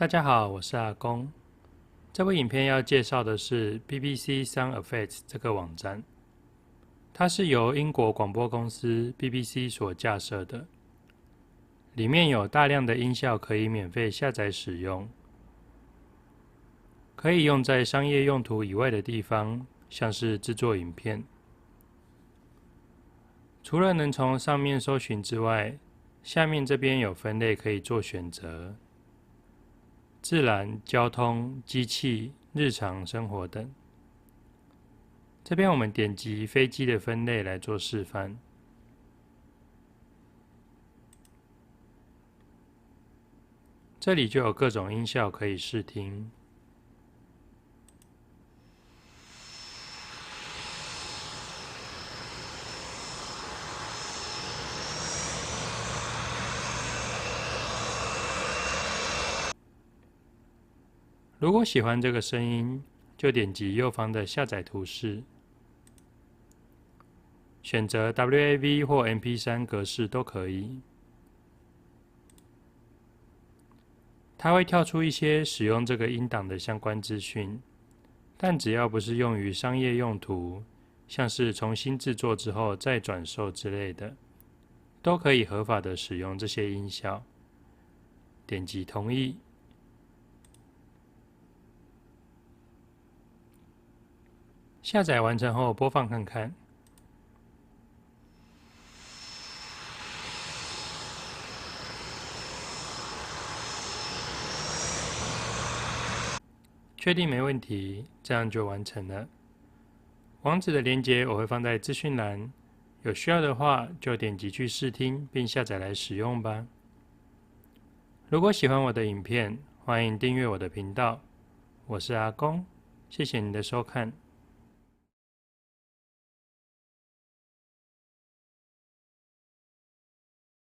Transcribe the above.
大家好，我是阿公。这部影片要介绍的是 BBC Sound Effects 这个网站，它是由英国广播公司 BBC 所架设的，里面有大量的音效可以免费下载使用，可以用在商业用途以外的地方，像是制作影片。除了能从上面搜寻之外，下面这边有分类可以做选择。自然、交通、机器、日常生活等。这边我们点击飞机的分类来做示范。这里就有各种音效可以试听。如果喜欢这个声音，就点击右方的下载图示，选择 WAV 或 MP3 格式都可以。它会跳出一些使用这个音档的相关资讯，但只要不是用于商业用途，像是重新制作之后再转售之类的，都可以合法的使用这些音效。点击同意。下载完成后播放看看。确定没问题，这样就完成了。网址的连结我会放在资讯栏，有需要的话就点击去试听并下载来使用吧。如果喜欢我的影片，欢迎订阅我的频道。我是阿公，谢谢你的收看。